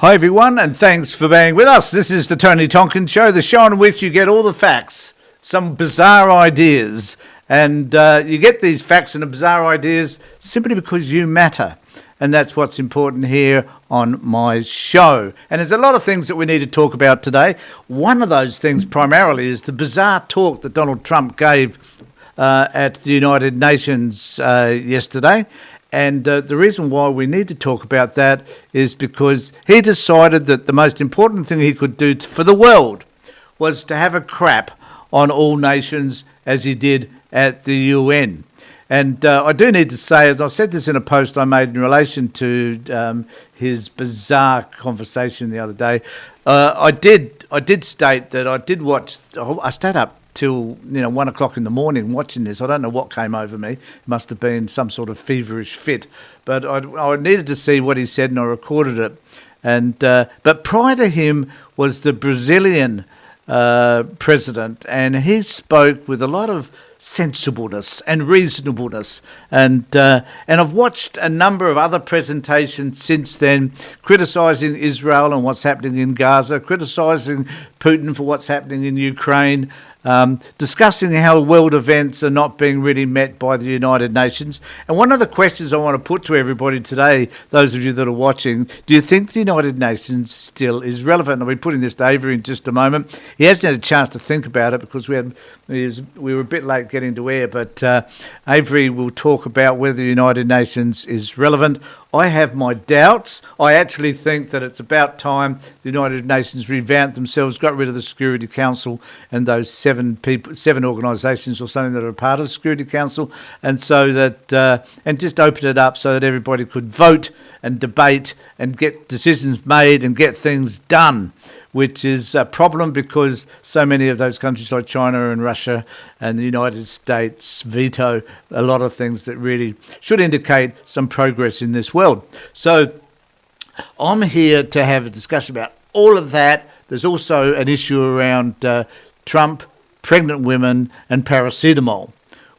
Hi everyone, and thanks for being with us. This is the Tony Tonkin Show, the show in which you get all the facts, some bizarre ideas, and you get these facts and the bizarre ideas simply because you matter. And that's what's important here on my show. And there's a lot of things that we need to talk about today. One of those things primarily is the bizarre talk that Donald Trump gave at the United Nations yesterday. And the reason why we need to talk about that is because he decided that the most important thing he could do for the world was to have a crap on all nations as he did at the UN. And I do need to say, as I said this in a post I made in relation to his bizarre conversation the other day, I did state that I stayed up till 1 o'clock in the morning watching this. I don't know what came over me. It must have been some sort of feverish fit. But I needed to see what he said, and I recorded it. And but prior to him was the Brazilian president, and he spoke with a lot of sensibleness and reasonableness, and I've watched a number of other presentations since then, criticising Israel and what's happening in Gaza, criticising Putin for what's happening in Ukraine, discussing how world events are not being really met by the United Nations. And one of the questions I want to put to everybody today, those of you that are watching, do you think the United Nations still is relevant? I'll be putting this to Avery in just a moment. He hasn't had a chance to think about it because we were a bit late getting to air, but Avery will talk about whether the United Nations is relevant. I have my doubts. I actually think that it's about time the United Nations revamped themselves, got rid of the Security Council and those seven organisations or something that are a part of the Security Council, and so that and just open it up so that everybody could vote and debate and get decisions made and get things done, which is a problem because so many of those countries like China and Russia and the United States veto a lot of things that really should indicate some progress in this world. So I'm here to have a discussion about all of that. There's also an issue around Trump, pregnant women and paracetamol,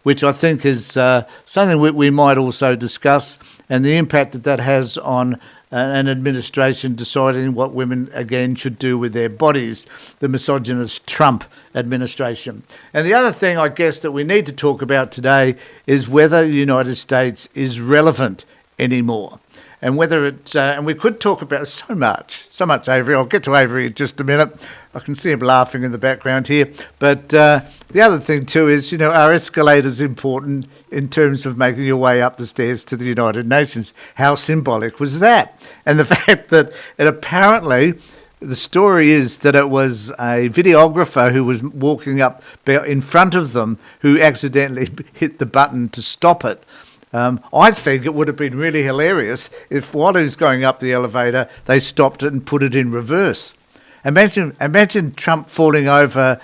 which I think is something we might also discuss, and the impact that has on an administration deciding what women, again, should do with their bodies, the misogynist Trump administration. And the other thing, I guess, that we need to talk about today is whether the United States is relevant anymore. And whether it's, and we could talk about so much, Avery. I'll get to Avery in just a minute. I can see him laughing in the background here. But the other thing too is, our escalator's important in terms of making your way up the stairs to the United Nations. How symbolic was that? And the fact that it apparently, the story is that it was a videographer who was walking up in front of them who accidentally hit the button to stop it. I think it would have been really hilarious if while he was going up the elevator, they stopped it and put it in reverse. Imagine Trump falling over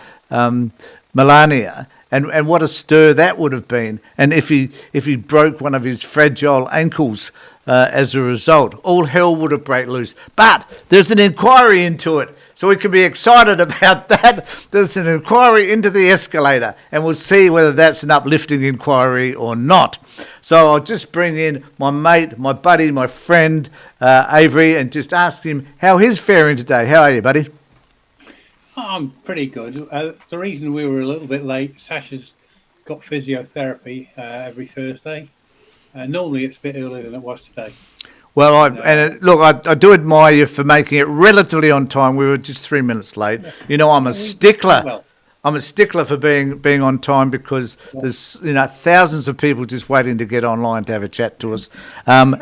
Melania, and what a stir that would have been. And if he broke one of his fragile ankles as a result, all hell would have broke loose. But there's an inquiry into it, so we can be excited about that. There's an inquiry into the escalator, and we'll see whether that's an uplifting inquiry or not. So I'll just bring in my mate, my buddy, my friend, Avery, and just ask him how he's faring today. How are you, buddy? I'm pretty good. The reason we were a little bit late, Sasha's got physiotherapy every Thursday. Normally it's a bit earlier than it was today. Well, I do admire you for making it relatively on time. We were just 3 minutes late. I'm a stickler. Well, I'm a stickler for being on time because there's thousands of people just waiting to get online to have a chat to us. And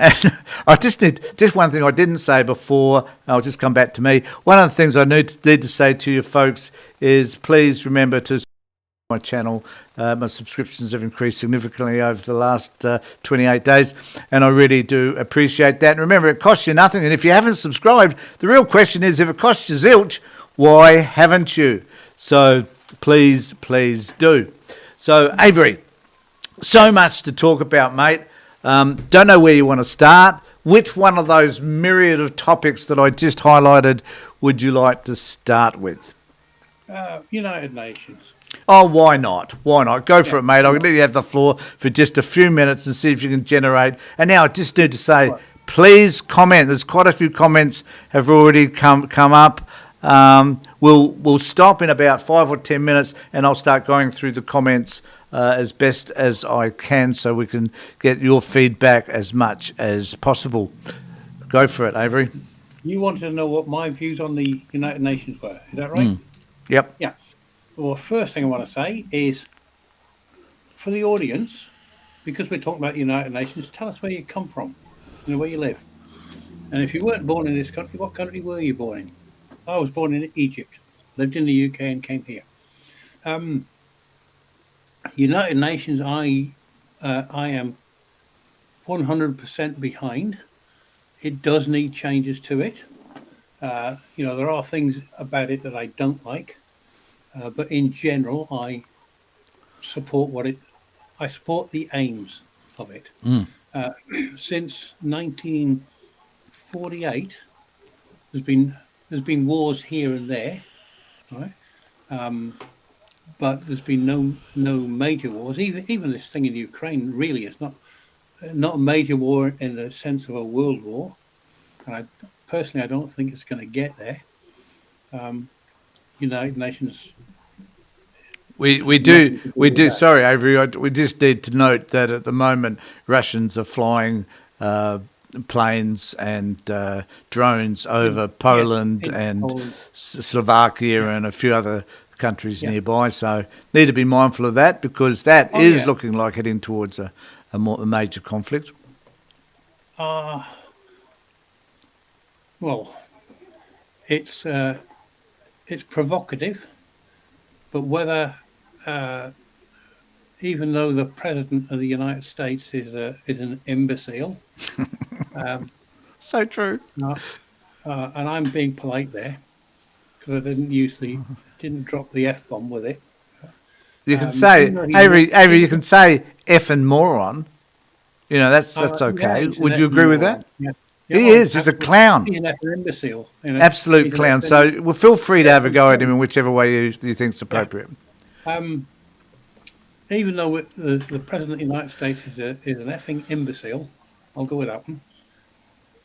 I just one thing I didn't say before. I'll just come back to me. One of the things I need to say to you folks is please remember to my channel. My subscriptions have increased significantly over the last 28 days, and I really do appreciate that. And remember, it costs you nothing. And if you haven't subscribed, the real question is, if it costs you zilch, why haven't you? So please do. So, Avery, so much to talk about, mate. Don't know where you want to start. Which one of those myriad of topics that I just highlighted would you like to start with? United Nations. Oh, why not? Why not? Go for it, mate. I'll let you have the floor for just a few minutes and see if you can generate. And now I just need to say, please comment. There's quite a few comments have already come up. We'll stop in about 5 or 10 minutes, and I'll start going through the comments as best as I can, so we can get your feedback as much as possible. Go for it, Avery. You wanted to know what my views on the United Nations were. Is that right? Yep. Yeah. Well, first thing I want to say is, for the audience, because we're talking about the United Nations, tell us where you come from, where you live. And if you weren't born in this country, what country were you born in? I was born in Egypt, lived in the UK, and came here. United Nations, I am 100% behind. It does need changes to it. There are things about it that I don't like, but in general, I support I support the aims of it. Since 1948, there's been wars here and there, right? But there's been no major wars. Even this thing in Ukraine really is not a major war in the sense of a world war. And I don't think it's going to get there. United Nations. We do. Sorry, Avery. We just need to note that at the moment Russians are flying planes and drones over Poland and Poland. Slovakia and a few other countries nearby. So need to be mindful of that, because that is looking like heading towards a major conflict. Well, it's provocative, but whether even though the President of the United States is an imbecile, so true. And I'm being polite there because I didn't drop the F-bomb with it. You can say, Avery, you can say F and moron. That's okay. Yeah, Would you agree with that? Yeah. He is. He's a clown. He's an imbecile. Absolute clown. So feel free to have a go at him in whichever way you think is appropriate. Even though the President of the United States is an effing imbecile, I'll go with that one.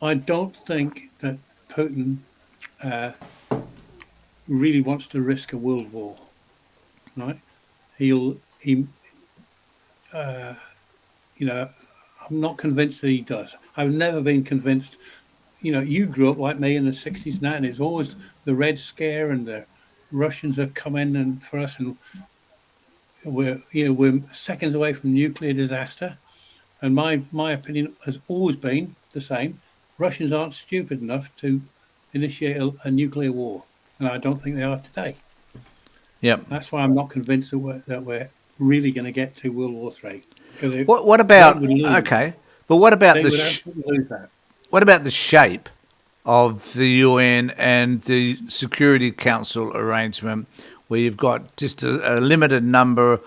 I don't think that Putin really wants to risk a world war. Right? I'm not convinced that he does. I've never been convinced. You grew up like me in the 60s and 90s. Always the Red Scare and the Russians are coming and for us, and we're seconds away from nuclear disaster. And my opinion has always been the same. Russians aren't stupid enough to initiate a nuclear war, and I don't think they are today. Yep. That's why I'm not convinced that we're really going to get to World War III. What about But what about what about the shape of the UN and the Security Council arrangement, where you've got just a limited number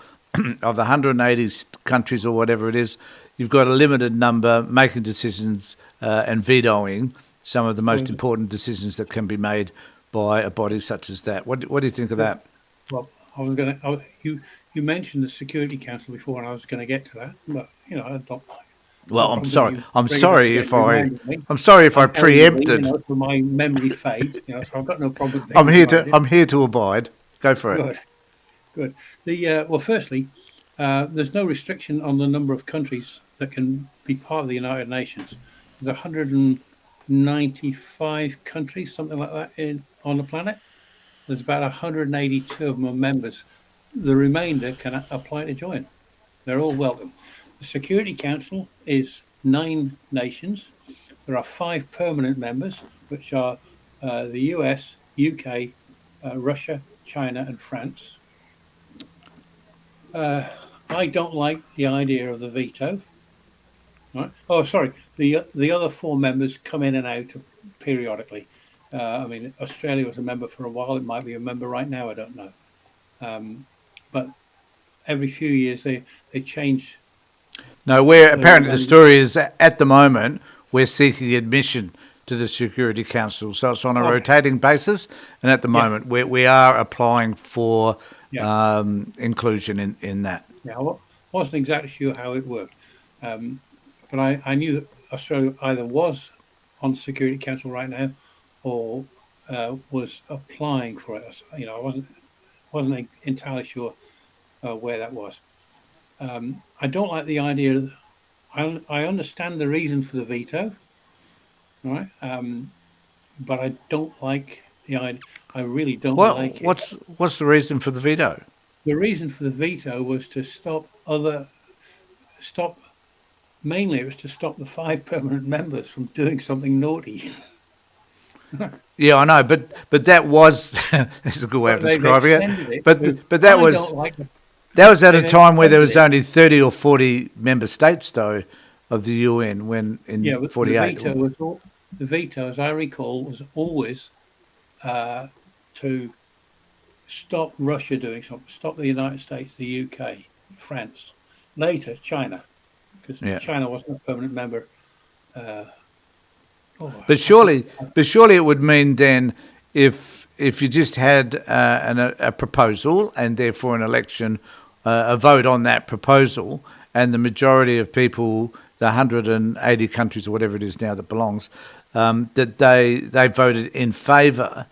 of the 180 countries or whatever it is? You've got a limited number making decisions and vetoing some of the most important decisions that can be made by a body such as that. What do you think of that? Well, you mentioned the Security Council before, and I was going to get to that, but I don't. Well, I'm sorry. I'm sorry if I preempted. For my memory fade, so I've got no problem. I'm here to abide. Go for it. Good. Firstly, there's no restriction on the number of countries that can be part of the United Nations. There's 195 countries, something like that, on the planet. There's about 182 of them are members. The remainder can apply to join. They're all welcome. The Security Council is 9 nations. There are 5 permanent members, which are the US, UK, Russia, China, and France. I don't like the idea of the veto. Right? Oh, sorry. The other 4 members come in and out periodically. Australia was a member for a while. It might be a member right now. I don't know. But every few years they change. No, apparently the story is that at the moment we're seeking admission to the Security Council, so it's on a rotating basis, and at the moment we are applying for inclusion in that. Yeah, I wasn't exactly sure how it worked, but I knew that Australia either was on the Security Council right now, or was applying for it. I wasn't entirely sure where that was. I don't like the idea. I understand the reason for the veto, right? But I don't like the idea. I really don't What like it. what's the reason for the veto? The reason for the veto was to stop. Mainly, it was to stop the 5 permanent members from doing something naughty. Yeah, I know, but that was that's a good way of But they've describing it. extended it to. But that I don't was like the. that was at a They've time where there extended was it. only 30 or 40 member states, though, of the UN when Yeah, in but 48. the veto, as I recall, was always uh, to stop Russia doing something, stop the United States, the UK, France, later China, because Yeah. China wasn't a permanent member. Uh, oh, But I think, surely it would mean then if you just had a proposal and therefore an election, a vote on that proposal, and the majority of people, the 180 countries or whatever it is now that belongs, that they voted in favour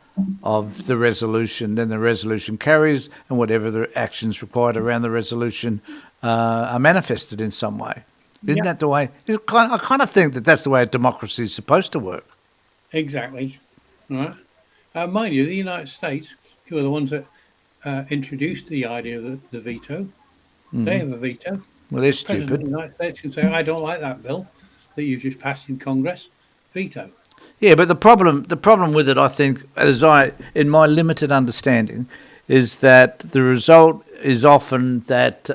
of the resolution, then the resolution carries, and whatever the actions required around the resolution are manifested in some way. Isn't yeah, that the way? I kind of think that that's the way a democracy is supposed to work. exactly. Right. Mind you, the United States, who are the ones that introduced the idea of the veto, they have a veto. Well, they're The President of stupid. the United States can say, "I don't like that bill that you've just passed in Congress." Veto. Yeah, but the problem with it, I think, in my limited understanding, is that the result is often that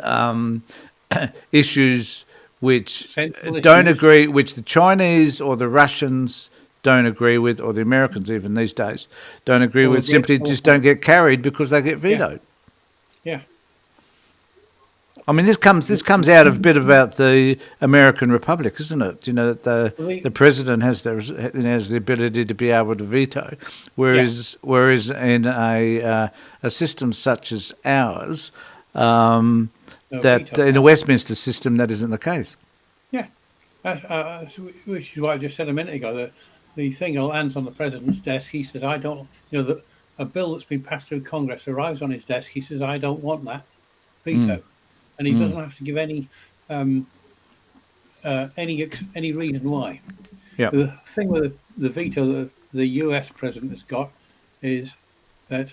issues which Central don't issues, agree, which the Chinese or the Russians don't agree with, or the Americans even these days don't agree or with, simply just don't get carried because they get yeah, vetoed. yeah. I mean, this comes out of a bit about the American Republic, isn't it? You know that Well, the president has the ability to be able to veto, yeah. whereas in a system such as ours, No, that veto in the power. Westminster system that isn't the case. Yeah. Which is what I just said a minute ago. The thing lands on the president's desk. He says, "I don't." A bill that's been passed through Congress arrives on his desk. He says, "I don't want that." Veto, and he doesn't have to give um, any reason why. Yeah, The thing with the veto that the U.S. president has got is that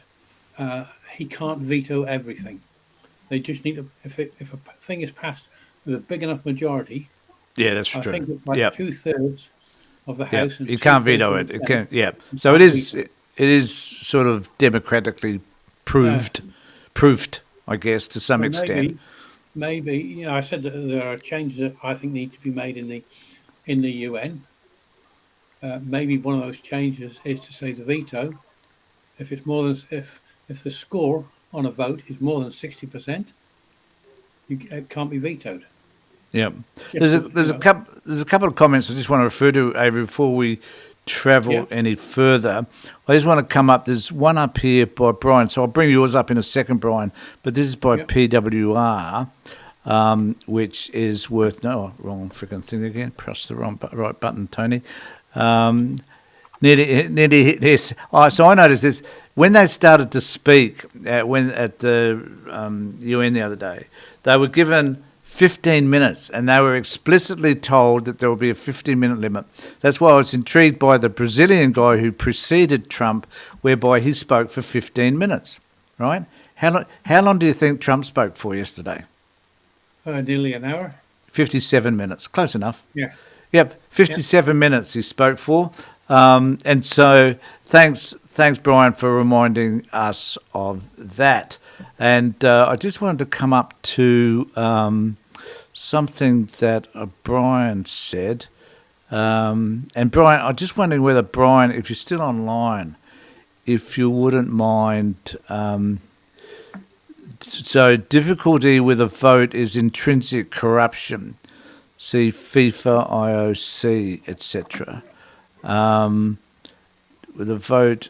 he can't veto everything. They just need to. If a thing is passed with a big enough majority, yeah, that's I true. think it's like Yeah, 2/3 of the yeah, House and you can't 2/3 veto of it. the It Senate. can, yeah. You So it can't is veto it. it is sort of democratically Uh, proved, I guess, to some so extent. maybe I said that there are changes that I think need to be made in the UN. Maybe one of those changes is to say the veto. If it's more than if the score on a vote is more than 60%, it can't be vetoed. Yeah, Just to, there's a couple of comments I just want to refer to, Avery, before we yeah, travel any further. I just want to come up. There's one up here by Brian, so I'll bring yours up in a second, Brian. But this is by yeah. PWR, which is worth wrong freaking thing again. Press the right button, Tony. Um, nearly yes. So I noticed this when they started to speak at the UN the other day. They were given 15 minutes, and they were explicitly told that there will be a 15-minute limit. That's why I was intrigued by the Brazilian guy who preceded Trump, whereby he spoke for 15 minutes. Right? How long do you think Trump spoke for yesterday? Nearly an hour. 57 minutes. Close enough. Yeah, Yep, yeah. 57 minutes he spoke for. And so thanks, Brian, for reminding us of that. And I just wanted to come up to something that Brian said. And Brian, I'm just wondering whether, Brian, if you're still online, if you wouldn't mind. So difficulty with a vote is intrinsic corruption. See FIFA, IOC, etc. With a vote,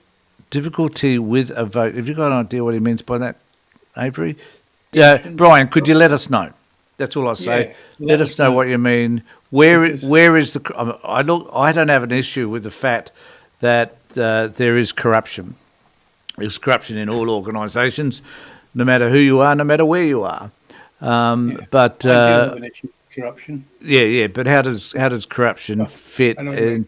difficulty with a vote. Have you got an idea what he means by that, Avery? Intrinsic Brian, could you let us know? That's all I say. Yeah, Let us know what you mean. Where is the? I don't have an issue with the fact that there is corruption. There's corruption in all organisations, no matter who you are, no matter where you are. But I do have an issue with corruption. yeah. But how does corruption fit in?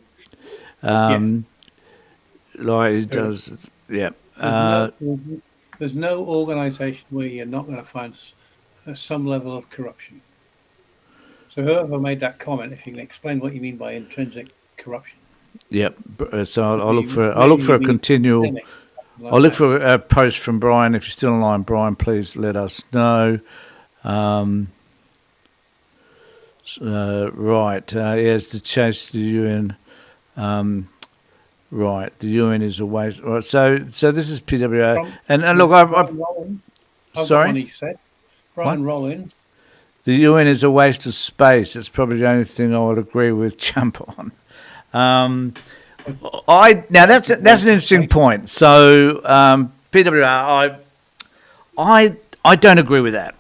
Like it does, yeah. There's no organisation where you're not going to find some level of corruption. So whoever made that comment, if you can explain what you mean by intrinsic corruption. Yep. So I'll look for a continual. I'll look for a post from Brian. If you're still online, Brian, please let us know. Right. Yes, the chase to the UN. Right. The UN is a waste. Right. So this is PWA. And look, sorry. Brian Rollins. The UN is a waste of space. It's probably the only thing I would agree with Jump on. Now that's an interesting point. So PWR, I don't agree with that,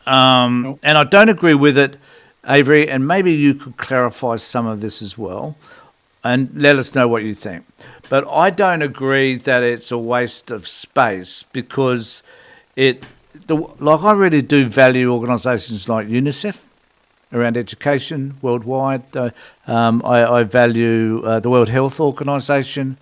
and I don't agree with it, Avery. And maybe you could clarify some of this as well, and let us know what you think. But I don't agree that it's a waste of space because I really do value organisations like UNICEF around education worldwide. I value the World Health Organization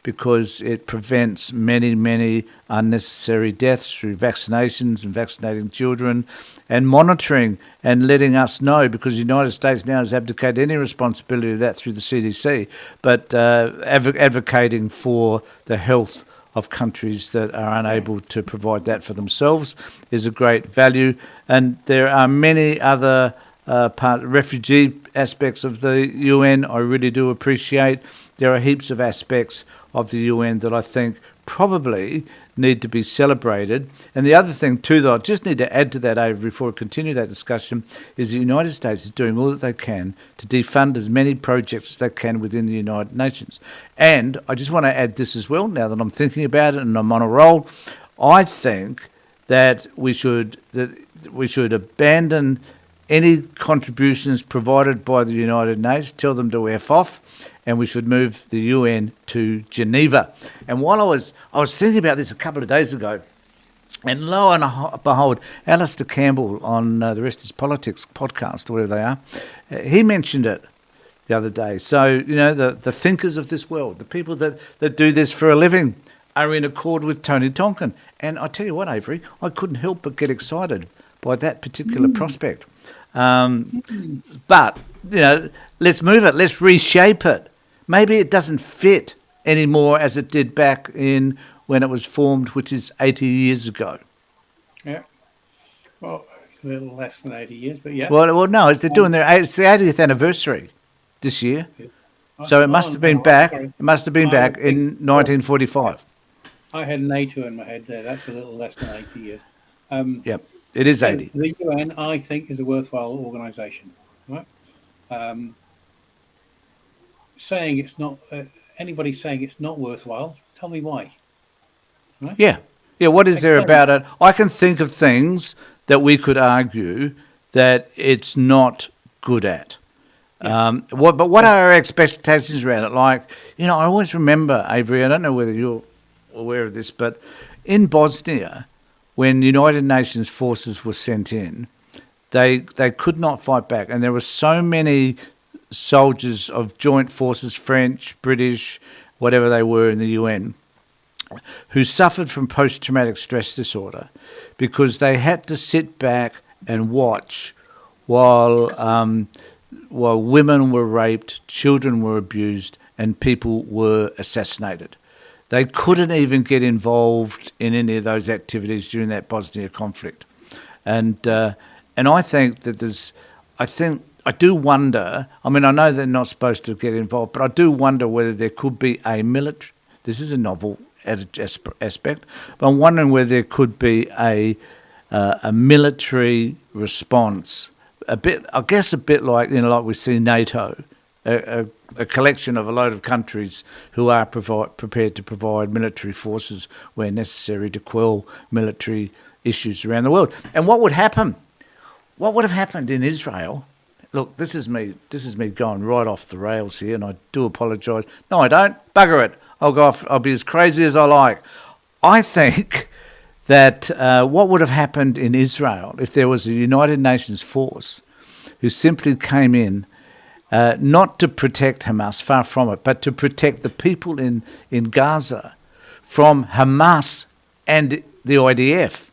because it prevents many unnecessary deaths through vaccinations and vaccinating children and monitoring and letting us know, because the United States now has abdicated any responsibility of that through the CDC, but advocating for the health of countries that are unable to provide that for themselves is a great value. And there are many other refugee aspects of the UN I really do appreciate. There are heaps of aspects of the UN that I think probably need to be celebrated. And the other thing too that I just need to add to that, Avery, before we continue that discussion, is the United States is doing all that they can to defund as many projects as they can within the United Nations. And I just want to add this as well, now that I'm thinking about it and I'm on a roll. I think that we should abandon any contributions provided by the United Nations, tell them to F off, and we should move the UN to Geneva. And while I was thinking about this a couple of days ago, and lo and behold, Alistair Campbell on the Rest is Politics podcast, or whatever they are, he mentioned it the other day. So, the thinkers of this world, the people that do this for a living, are in accord with Tony Tonkin. And I tell you what, Avery, I couldn't help but get excited by that particular prospect. But, let's move it. Let's reshape it. Maybe it doesn't fit anymore as it did back in when it was formed, which is 80 years ago. Yeah. Well, a little less than 80 years, but yeah. Well, no, they're doing it's the 80th anniversary this year. So it must have been back. It must have been back in 1945. I had NATO in my head there. That's a little less than 80 years. Yep. It is 80. The UN, I think, is a worthwhile organisation. Right? Saying it's not, anybody saying it's not worthwhile, tell me why. Right? Yeah. What is there about it? I can think of things that we could argue that it's not good at. Yeah. But what are our expectations around it? Like, I always remember, Avery, I don't know whether you're aware of this, but in Bosnia, when United Nations forces were sent in, they could not fight back. And there were so many soldiers of joint forces, French, British, whatever they were in the UN, who suffered from post-traumatic stress disorder because they had to sit back and watch while women were raped, children were abused, and people were assassinated. They couldn't even get involved in any of those activities during that Bosnia conflict. And I think that I do wonder, I know they're not supposed to get involved, but I do wonder whether there could be a military, this is a novel aspect, but I'm wondering whether there could be a military response, a bit like, like we see NATO, a collection of a load of countries who are prepared to provide military forces where necessary to quell military issues around the world. And what would happen? what would have happened in Israel? Look, this is me. This is me going right off the rails here, and I do apologise. No, I don't. Bugger it. I'll go off. I'll be as crazy as I like. I think that what would have happened in Israel if there was a United Nations force who simply came in, not to protect Hamas, far from it, but to protect the people in Gaza from Hamas and the IDF.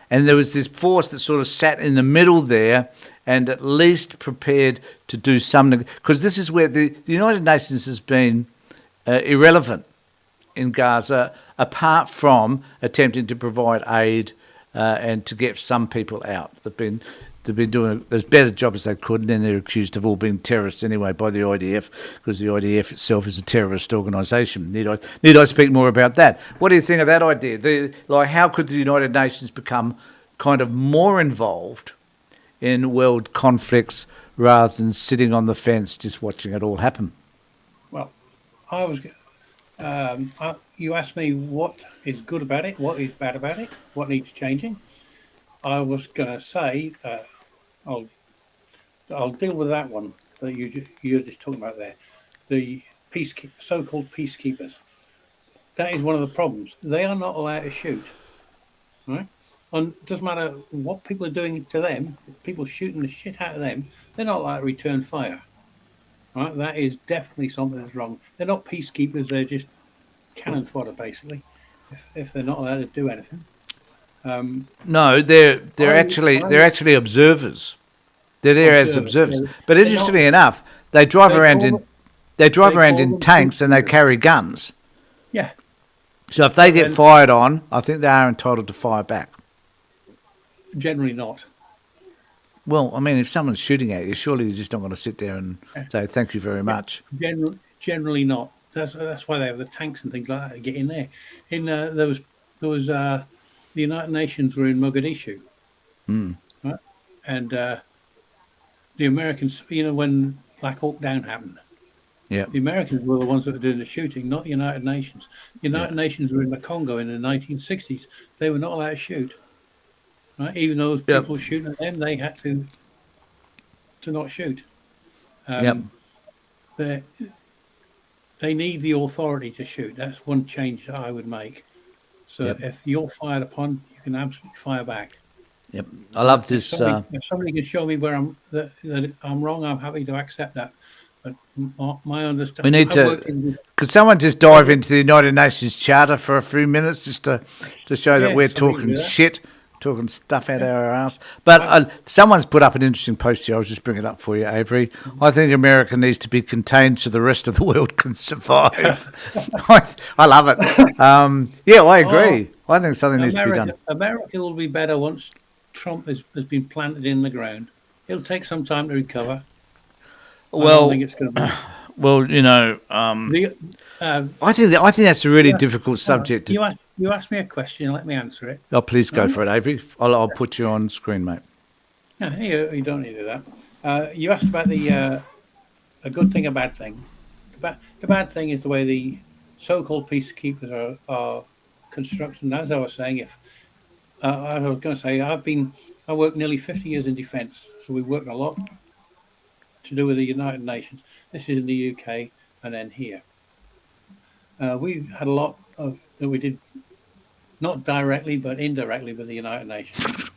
And there was this force that sort of sat in the middle there and at least prepared to do something. Because this is where the United Nations has been irrelevant in Gaza, apart from attempting to provide aid and to get some people out. They've been doing as better job as they could, and then they're accused of all being terrorists anyway by the IDF, because the IDF itself is a terrorist organisation. Need I speak more about that? What do you think of that idea? How could the United Nations become kind of more involved in world conflicts rather than sitting on the fence just watching it all happen? Well, I was. You asked me what is good about it, what is bad about it, what needs changing. I was going to say, I'll deal with that one that you're just talking about there. The so-called peacekeepers. That is one of the problems. They are not allowed to shoot, right? And it doesn't matter what people are doing to them. People shooting the shit out of them. They're not allowed to return fire, right? That is definitely something that's wrong. They're not peacekeepers. They're just cannon fodder, basically. If they're not allowed to do anything. No, they're actually observers. They're there as observers. Yeah. But interestingly enough, they drive around in tanks and they carry guns. Yeah. So if they get fired on, I think they are entitled to fire back. Generally not. Well, I mean, if someone's shooting at you, surely you're just not going to sit there and say thank you very much. Generally not. That's why they have the tanks and things like that to get in there. There was the United Nations were in Mogadishu, right? And the Americans, when Black Hawk Down happened, yeah, the Americans were the ones that were doing the shooting, not the United Nations. The United Nations were in the Congo in the 1960s. They were not allowed to shoot, right? Even though people were shooting at them, they had to not shoot. They need the authority to shoot. That's one change that I would make. So if you're fired upon, you can absolutely fire back. Yep, I love this. If somebody can show me where that I'm wrong, I'm happy to accept that. But my understanding, we need to. Could someone just dive into the United Nations Charter for a few minutes just to show that we're talking shit, talking stuff out our ass? But someone's put up an interesting post here. I'll just bring it up for you, Avery. I think America needs to be contained so the rest of the world can survive. I love it. I agree. I think something needs to be done. America will be better once Trump has been planted in the ground. It'll take some time to recover. Well, I don't think it's going to be. Well, I think that's a really difficult subject. You asked me a question. Let me answer it. Oh, please go for it, Avery. I'll put you on screen, mate. No, you don't need to do that. You asked about a good thing, a bad thing. The bad thing is the way the so-called peacekeepers are constructed. And as I was saying, I was going to say, I worked nearly 50 years in defence, so we worked a lot to do with the United Nations. This is in the UK and then here. We had a lot that we did, not directly but indirectly, with the United Nations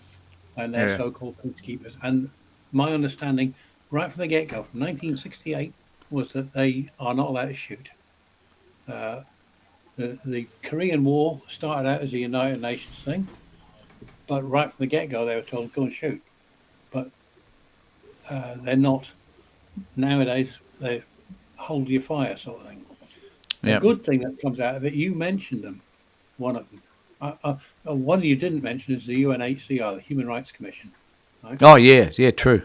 and their so-called peacekeepers. And my understanding, right from the get-go, from 1968, was that they are not allowed to shoot. The Korean War started out as a United Nations thing, but right from the get-go, they were told, go and shoot. But they're not. Nowadays, they hold your fire sort of thing. The good thing that comes out of it, you mentioned them, one of them. One you didn't mention is the UNHCR, the Human Rights Commission. Right? Oh, yeah, true.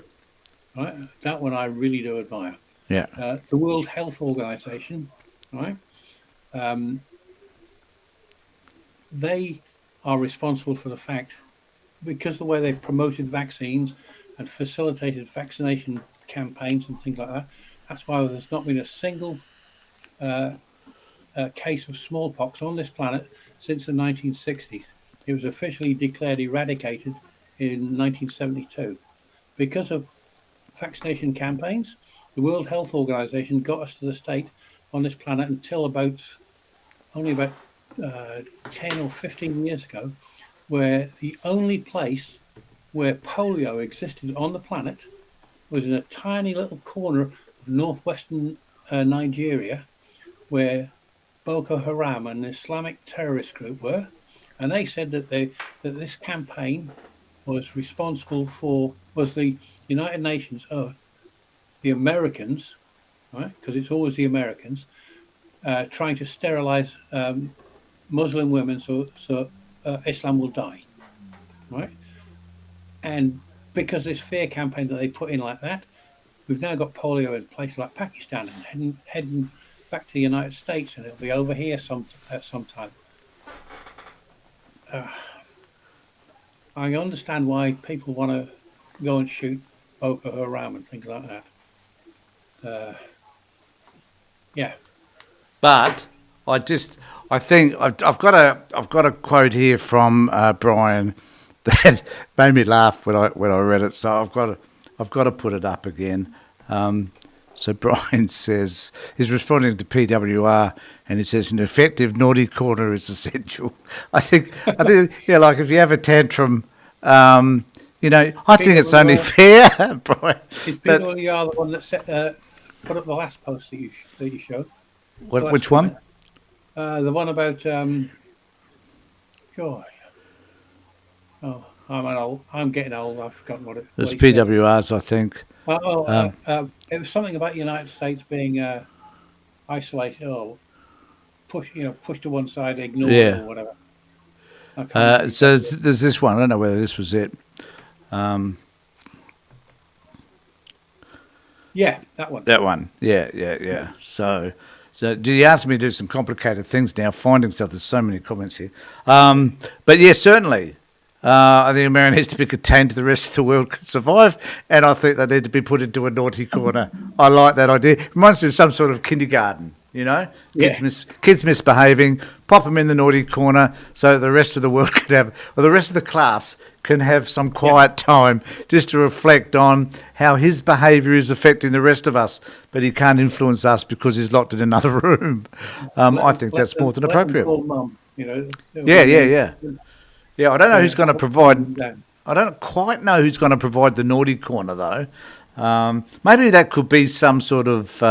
Right? That one I really do admire. Yeah. The World Health Organization, right? They are responsible for the fact, because the way they've promoted vaccines and facilitated vaccination campaigns and things like that, that's why there's not been a single case of smallpox on this planet since the 1960s. It was officially declared eradicated in 1972. because of vaccination campaigns, the World Health Organization got us to the state on this planet until only about 10 or 15 years ago, where the only place where polio existed on the planet was in a tiny little corner of northwestern Nigeria, where Boko Haram, an Islamic terrorist group, were, and they said that this campaign was responsible for was the United Nations, the Americans, right? Because it's always the Americans trying to sterilize Muslim women so Islam will die, right? And because this fear campaign that they put in like that, we've now got polio in places like Pakistan and heading back to the United States, and it'll be over here sometime. I understand why people want to go and shoot Boko Haram and things like that. Yeah. But I think I've got a quote here from Brian that made me laugh when I read it. So I've got to put it up again. So Brian says he's responding to PWR, and he says an effective naughty corner is essential. I think yeah, like if you have a tantrum, I think it's only fair, Brian. Is PWR the one that put up the last post that you showed? Which one? The one about God. Oh, I'm getting old. I've forgotten what it. It's PWRs, I think. It was something about the United States being isolated or pushed to one side, ignored or whatever. So there's this one. I don't know whether this was it. Yeah, that one. That one. Yeah. So you asked me to do some complicated things now, finding stuff. There's so many comments here. But yeah, certainly. I think America needs to be contained to the rest of the world can survive, and I think they need to be put into a naughty corner. I like that idea. It reminds me of some sort of kindergarten, kids misbehaving, pop them in the naughty corner so the rest of the world can have, or the rest of the class can have some quiet time just to reflect on how his behaviour is affecting the rest of us, but he can't influence us because he's locked in another room. I think that's more than appropriate. Yeah, I don't know who's going to provide. I don't quite know who's going to provide the naughty corner though. Maybe that could be some sort of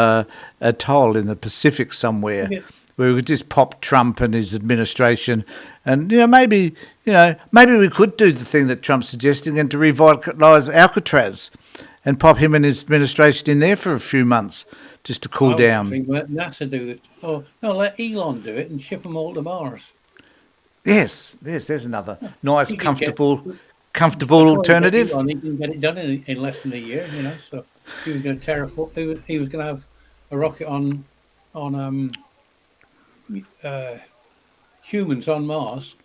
atoll in the Pacific somewhere, where we could just pop Trump and his administration, and maybe we could do the thing that Trump's suggesting and to revitalise Alcatraz, and pop him and his administration in there for a few months just to cool down. Let NASA do it. Oh no, let Elon do it and ship them all to Mars. There's another nice, comfortable alternative. He can get it done in less than a year, So he was going to terraform. He was going to have a rocket on humans on Mars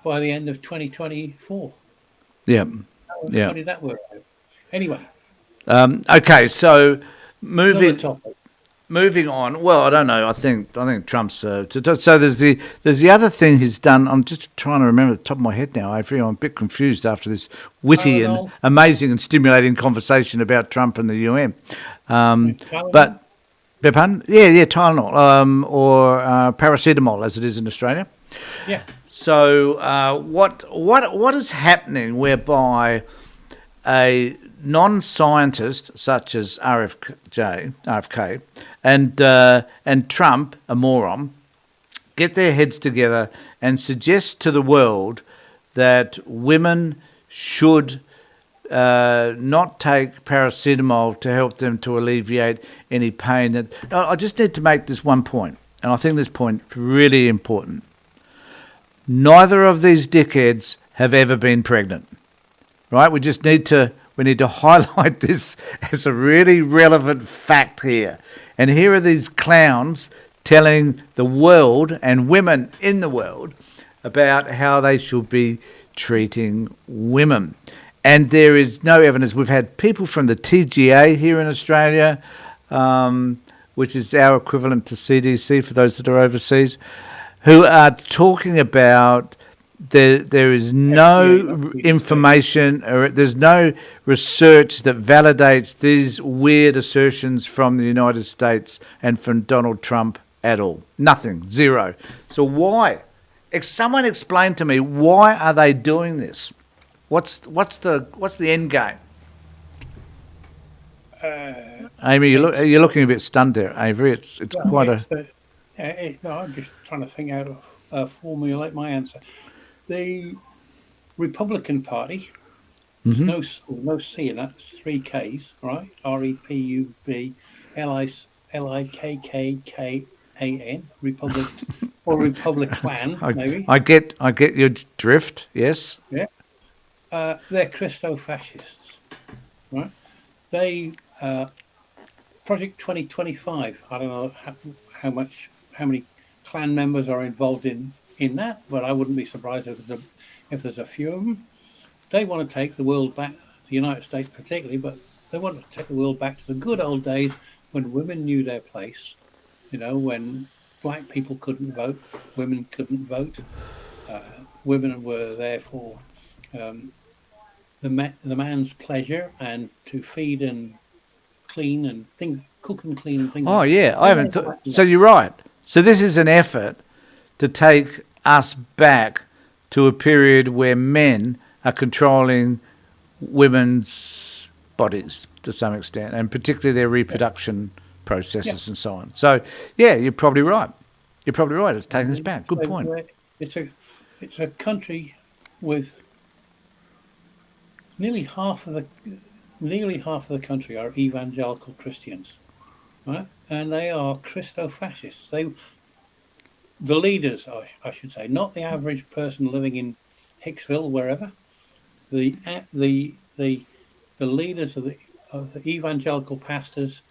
by the end of 2024. Yeah. How did that work out? Anyway. Okay, so moving on. Well, I don't know. I think Trump's. So there's the other thing he's done. I'm just trying to remember at the top of my head now. I'm a bit confused after this witty and amazing and stimulating conversation about Trump and the UN. But pardon? Yeah, Tylenol or paracetamol, as it is in Australia. Yeah. So what is happening whereby a non-scientist such as RFK and Trump, a moron, get their heads together and suggest to the world that women should not take paracetamol to help them to alleviate any pain. I just need to make this one point, and I think this point is really important. Neither of these dickheads have ever been pregnant, right? We need to highlight this as a really relevant fact here. And here are these clowns telling the world and women in the world about how they should be treating women. And there is no evidence. We've had people from the TGA here in Australia, which is our equivalent to CDC for those that are overseas, who are talking about there is FDA no not research. information or there's no research that validates these weird assertions from the United States and from Donald Trump at all. Nothing, zero. So why? If someone explain to me, why are they doing this? What's the end game? Amy, you're looking a bit stunned there, Avery. It's Yeah, quite a... no, I'm just trying to think out of formulate my answer. The Republican Party, there's no C in that. There's three Ks, right? REPUBLIKKKAN, Republic or Republican, maybe. I get your drift. Yes. Yeah. They're Christo-fascists, right? They Project 2025. I don't know how many clan members are involved in that, but I wouldn't be surprised if there's a few of them. They want to take the world back, the United States particularly, but they want to take the world back to the good old days when women knew their place. You know, when black people couldn't vote, women couldn't vote. Women were there for the man's pleasure and to feed and clean and cook and clean and things. Oh like yeah, that. I haven't thought. So you're right. So this is an effort to take us back to a period where men are controlling women's bodies to some extent, and particularly their reproduction processes and so on. So yeah, you're probably right. You're probably right. It's taking us back. Good point. It's a country with nearly half of the country are evangelical Christians, right? And they are Christo-fascists. The leaders, I should say, not the average person living in Hicksville, wherever. The leaders of the evangelical pastors.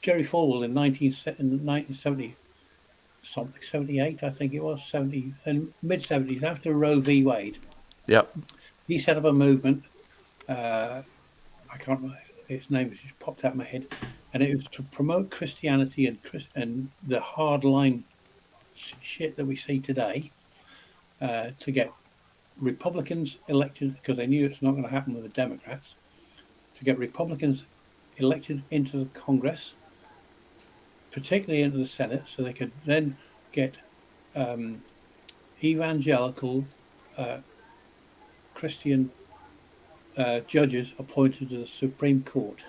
Jerry Falwell in 1970 something, 78, I think it was, 70 and mid 70s, after Roe v. Wade. Yep. He set up a movement. I can't remember its name; it just popped out of my head, and it was to promote Christianity and the hardline shit that we see today, to get Republicans elected, because they knew it's not going to happen with the Democrats, to get Republicans elected into the Congress, particularly into the Senate, so they could then get evangelical Christian judges appointed to the Supreme Court.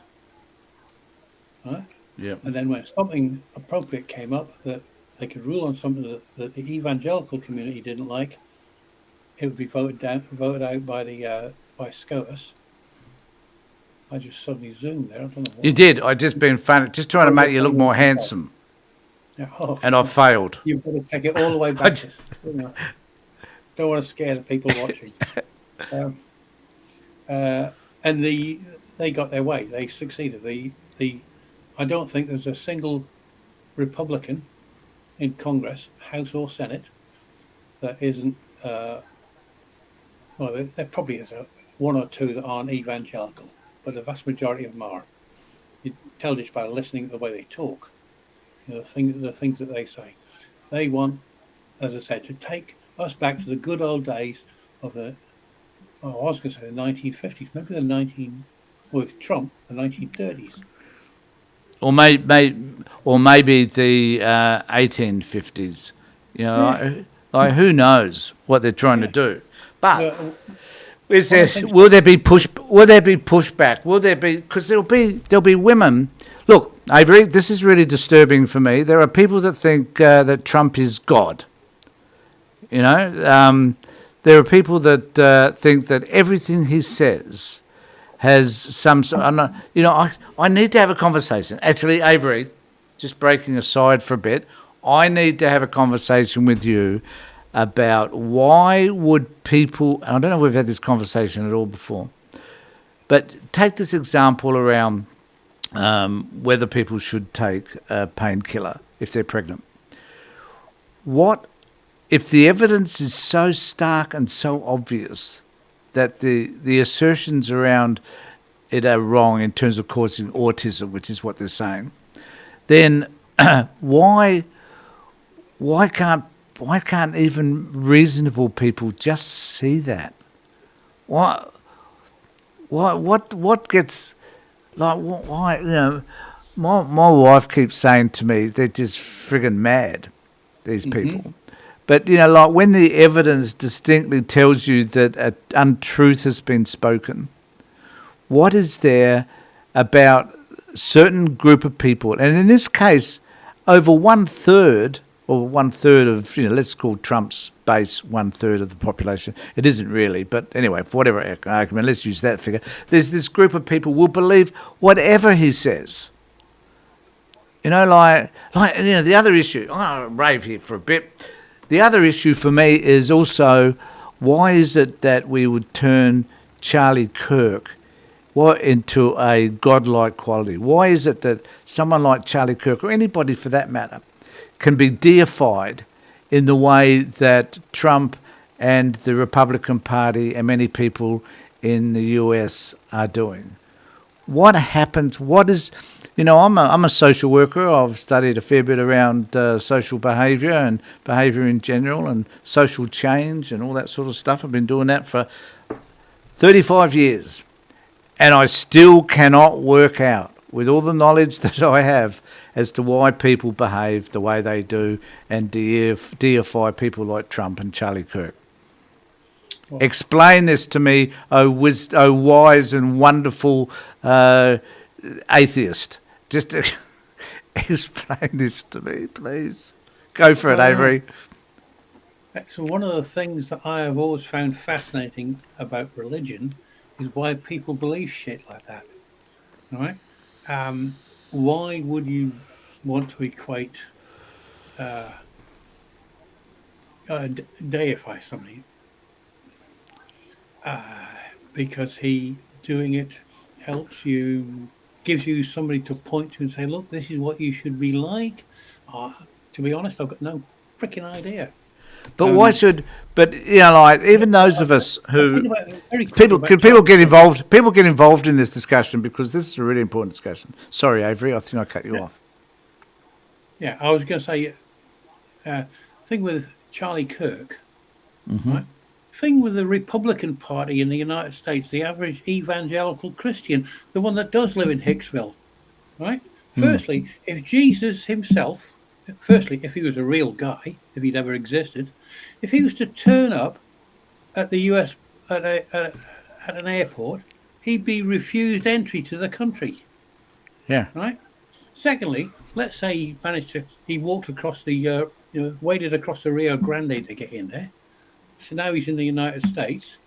Right? Yep. And then when something appropriate came up that they could rule on something that the evangelical community didn't like, it would be voted out by SCOTUS. I just suddenly zoomed there. I don't know what. You did. I just been funny, just trying to make you look more handsome, and I failed. You've got to take it all the way back. Don't want to scare the people watching. And they got their way. They succeeded. I don't think there's a single Republican in Congress, House or Senate, that isn't. Well, there probably is one or two that aren't evangelical, but the vast majority of them are. You tell just by listening to the way they talk, the things that they say. They want, as I said, to take us back to the good old days of I was going to say the 1950s, maybe with Trump, the 1930s. Or maybe the 1850s. You know, like who knows what they're trying to do? But will there be pushback? Will there be, because there'll be women. Look, Avery, this is really disturbing for me. There are people that think that Trump is God. You know, there are people that think that everything he says has some sort. I need to have a conversation. Actually, Avery, just breaking aside for a bit, I need to have a conversation with you about why would people. I don't know if we've had this conversation at all before, but take this example around whether people should take a painkiller if they're pregnant. What if the evidence is so stark and so obvious that the assertions around it are wrong in terms of causing autism, which is what they're saying, then why can't why can't even reasonable people just see that? What gets, like, why, my wife keeps saying to me, they're just friggin' mad, these people. But, like when the evidence distinctly tells you that an untruth has been spoken, what is there about a certain group of people? And in this case, over 1/3, or 1/3 of, let's call Trump's base 1/3 of the population. It isn't really, but anyway, for whatever argument, let's use that figure. There's this group of people will believe whatever he says. The other issue, I'll rave here for a bit. The other issue for me is also, why is it that we would turn Charlie Kirk into a godlike quality? Why is it that someone like Charlie Kirk, or anybody for that matter, can be deified in the way that Trump and the Republican Party and many people in the US are doing? What happens? What is... I'm a social worker. I've studied a fair bit around social behaviour and behaviour in general and social change and all that sort of stuff. I've been doing that for 35 years. And I still cannot work out, with all the knowledge that I have, as to why people behave the way they do and deify people like Trump and Charlie Kirk. Well, explain this to me, oh wise and wonderful atheist. Just explain this to me, please. Go for it, Avery. So one of the things that I have always found fascinating about religion is why people believe shit like that. All right? Why would you want to equate, deify somebody? Because he doing it helps you, gives you somebody to point to and say, look, this is what you should be like. To be honest, I've got no freaking idea. But why should? But even those of us who people get involved. People get involved in this discussion because this is a really important discussion. Sorry, Avery, I think I cut you off. Yeah, I was going to say, thing with Charlie Kirk, right? Thing with the Republican Party in the United States, the average evangelical Christian, the one that does live in Hicksville, right? Firstly, if Jesus himself, if he was a real guy, if he'd ever existed, if he was to turn up at the US at an airport, he'd be refused entry to the country. Yeah. Right. Secondly, let's say he walked across the waded across the Rio Grande to get in there. So now he's in the United States.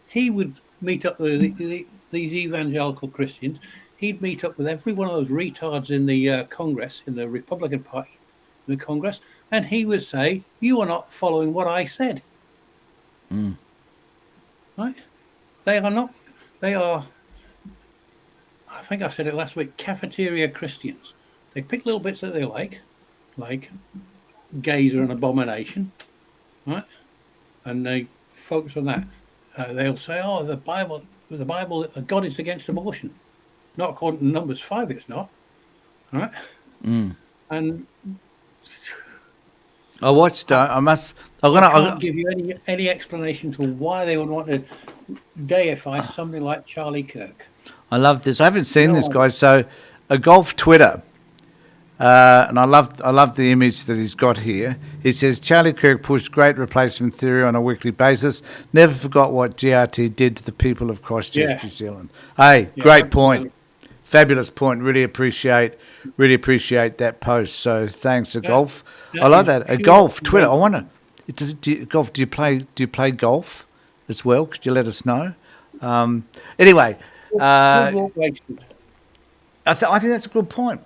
He would meet up with these evangelical Christians. He'd meet up with every one of those retards in the Congress, in the Republican Party, in the Congress, and he would say, "You are not following what I said." Right? They are not. They are. I think I said it last week. Cafeteria Christians. They pick little bits that they like gays are an abomination, right? And they focus on that. They'll say, "Oh, the Bible, God is against abortion." Not according to Numbers 5, it's not. All right? And I watched. I can't give you any explanation to why they would want to deify something like Charlie Kirk. I love this. I haven't seen this guy. So, a golf Twitter, and I love the image that he's got here. He says Charlie Kirk pushed great replacement theory on a weekly basis. Never forgot what GRT did to the people of Christchurch, New Zealand. Hey, great point. Fabulous point. Really appreciate that post. So thanks, golf. I like that. A golf Twitter. I wonder, golf. Do you play golf as well? Could you let us know? Anyway, I think that's a good point.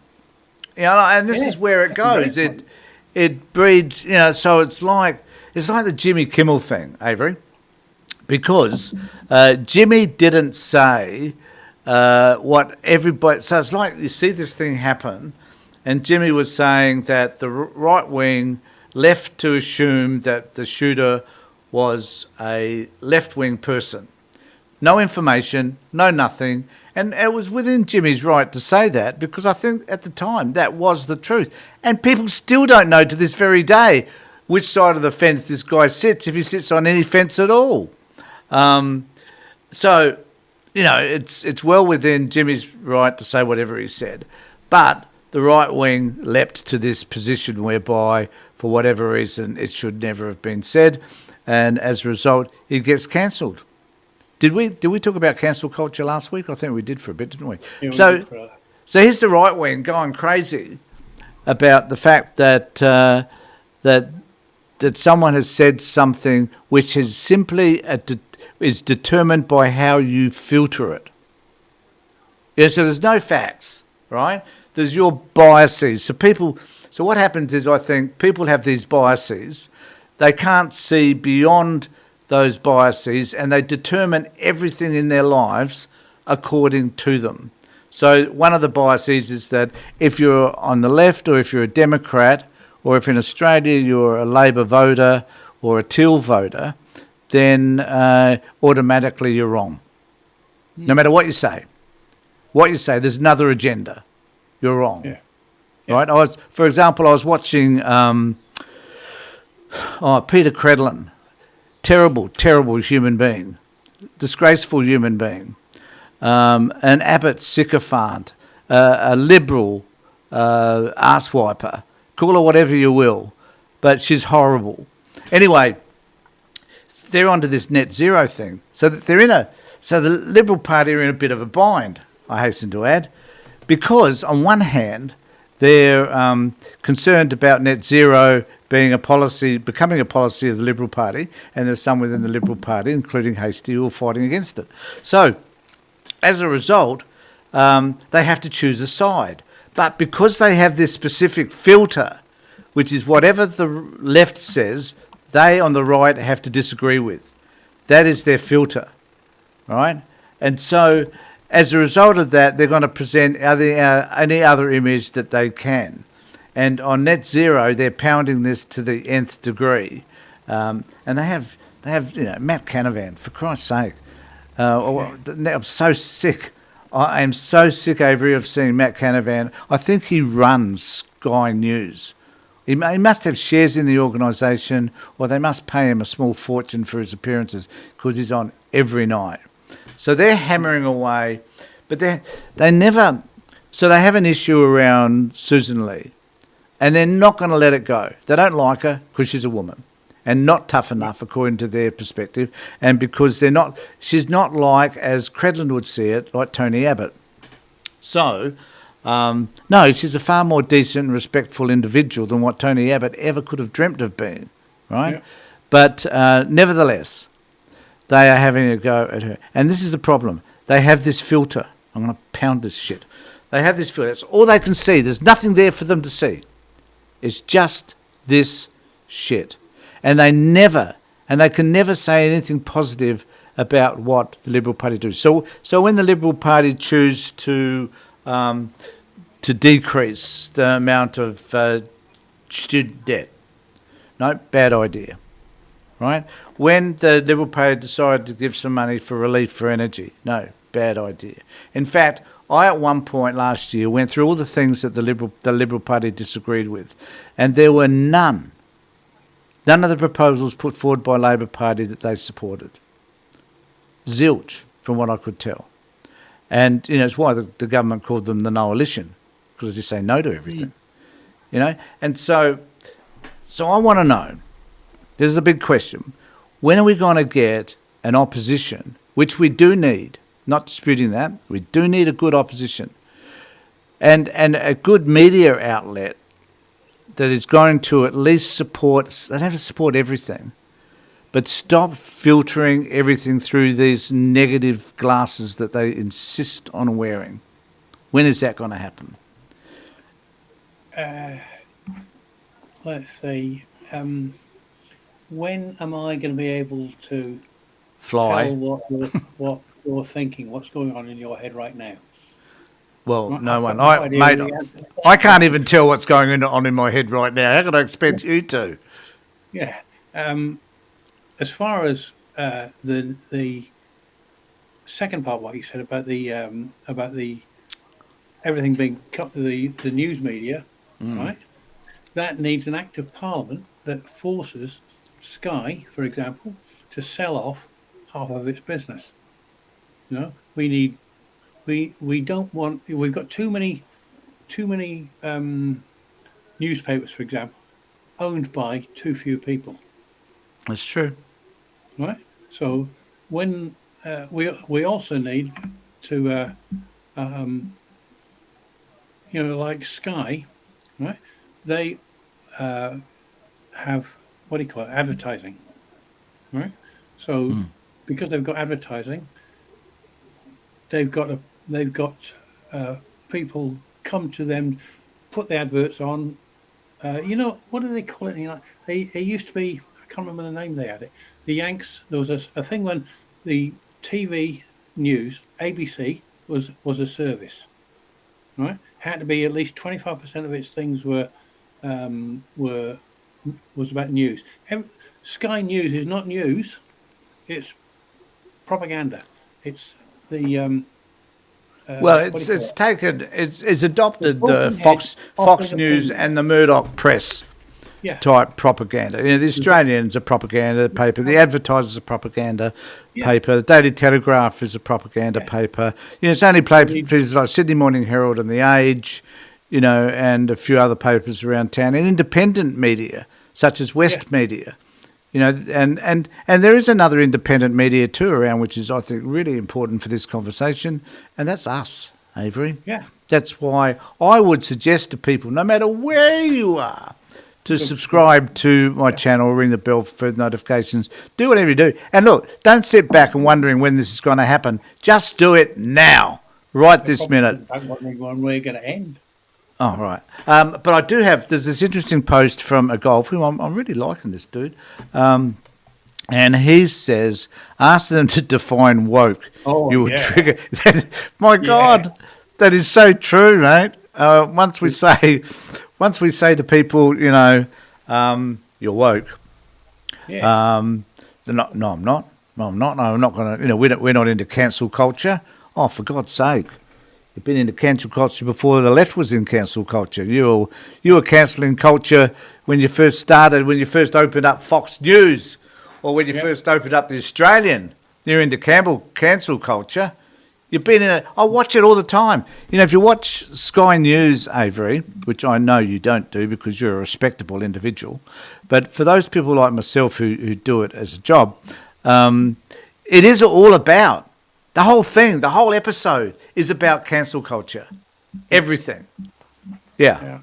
And this is where it goes. It breeds. So it's like the Jimmy Kimmel thing, Avery, because Jimmy didn't say. What everybody, so it's like you see this thing happen, and Jimmy was saying that the right wing left to assume that the shooter was a left wing person. No information, no nothing, and it was within Jimmy's right to say that because I think at the time that was the truth, and people still don't know to this very day which side of the fence this guy sits, if he sits on any fence at all. So, it's well within Jimmy's right to say whatever he said. But the right wing leapt to this position whereby, for whatever reason, it should never have been said. And as a result, it gets cancelled. Did we talk about cancel culture last week? I think we did for a bit, didn't we? Yeah, So here's the right wing going crazy about the fact that that someone has said something which is simply is determined by how you filter it. Yeah, so there's no facts, right? There's your biases. So what happens is, I think people have these biases. They can't see beyond those biases, and they determine everything in their lives according to them. So one of the biases is that if you're on the left, or if you're a Democrat, or if in Australia you're a Labor voter or a Teal voter, then automatically you're wrong. No matter what you say. There's another agenda. You're wrong. Yeah. Right? For example, I was watching Peter Credlin. Terrible, terrible human being. Disgraceful human being. An Abbott sycophant. A liberal arsewiper. Call her whatever you will. But she's horrible. Anyway, they're onto this net zero thing. So that so the Liberal Party are in a bit of a bind, I hasten to add, because on one hand, they're concerned about net zero becoming a policy of the Liberal Party, and there's some within the Liberal Party, including Hastie, who are fighting against it. So, as a result, they have to choose a side. But because they have this specific filter, which is whatever the left says, they on the right have to disagree with. That is their filter, right? And so, as a result of that, they're going to present any other image that they can. And on net zero, they're pounding this to the nth degree. And they have Matt Canavan, for Christ's sake. I'm so sick. I am so sick, Avery, of seeing Matt Canavan. I think he runs Sky News. He must have shares in the organisation, or they must pay him a small fortune for his appearances, because he's on every night. So they're hammering away, but they never. So they have an issue around Susan Lee, and they're not going to let it go. They don't like her because she's a woman, and not tough enough according to their perspective, and because she's not like, as Credlin would see it, like Tony Abbott. So, no, she's a far more decent and respectful individual than what Tony Abbott ever could have dreamt of being, right? Yeah. But nevertheless, they are having a go at her. And this is the problem. They have this filter. I'm going to pound this shit. They have this filter. That's all they can see. There's nothing there for them to see. It's just this shit. And they can never say anything positive about what the Liberal Party do. So when the Liberal Party choose to decrease the amount of student debt, no, bad idea, right? When the Liberal Party decided to give some money for relief for energy, no, bad idea. In fact, I at one point last year went through all the things that the Liberal Party disagreed with, and there were none of the proposals put forward by Labor Party that they supported. Zilch, from what I could tell. And, it's why the government called them the Noalition, because they say no to everything. And so I want to know, this is a big question, when are we going to get an opposition, which we do need, not disputing that, we do need a good opposition, and a good media outlet that is going to at least support, they don't have to support everything, but stop filtering everything through these negative glasses that they insist on wearing. When is that going to happen? Let's see. When am I going to be able to fly? Tell what you're thinking, what's going on in your head right now? Well, no one. I can't even tell what's going on in my head right now. How can I expect you to? Yeah. As far as the second part, what you said about the everything being cut to the news media, right? That needs an act of Parliament that forces Sky, for example, to sell off half of its business. You know, we don't want. We've got too many newspapers, for example, owned by too few people. That's true. Right. So when we also need to like Sky, right? They have what do you call it? Advertising, right? So because they've got advertising, they've got people come to them, put the adverts on. What do they call it? They used to be. I can't remember the name they had it. The Yanks. There was a thing when the TV news ABC was a service, right? Had to be at least 25% of its things were was about news. Sky News is not news; it's propaganda. It's the Well, what do you call it's it? taken, it's The adopted the talking head Fox offering News opinion. and the Murdoch press Yeah, type propaganda. The Australian's a propaganda paper. The Advertiser's a propaganda yeah. paper. The Daily Telegraph is a propaganda Yeah. paper. It's only places like Sydney Morning Herald and The Age, and a few other papers around town, and independent media such as Yeah. West Media. And there is another independent media too around, which is, I think, really important for this conversation, and that's us, Avery. Yeah. That's why I would suggest to people, no matter where you are, to subscribe to my channel, ring the bell for further notifications, do whatever you do. And look, don't sit back and wondering when this is going to happen. Just do it now, right this minute. I'm wondering when we're going to end. Oh, right. But I do have, there's this interesting post from a golf, who I'm really liking this dude. And he says, ask them to define woke. Oh, You will yeah. trigger. My God, that is so true, mate. Once we say to people, you're woke. Yeah. They're not, no, I'm not. No, I'm not. No, I'm not going to, we're not into cancel culture. Oh, for God's sake. You've been into cancel culture before the left was in cancel culture. You were cancelling culture when you first started, when you first opened up Fox News, or when you first opened up the Australian. You're into cancel culture. You've been in it. I watch it all the time. If you watch Sky News, Avery, which I know you don't do because you're a respectable individual, but for those people like myself who do it as a job, it is all about. The whole thing, the whole episode is about cancel culture. Everything. Yeah.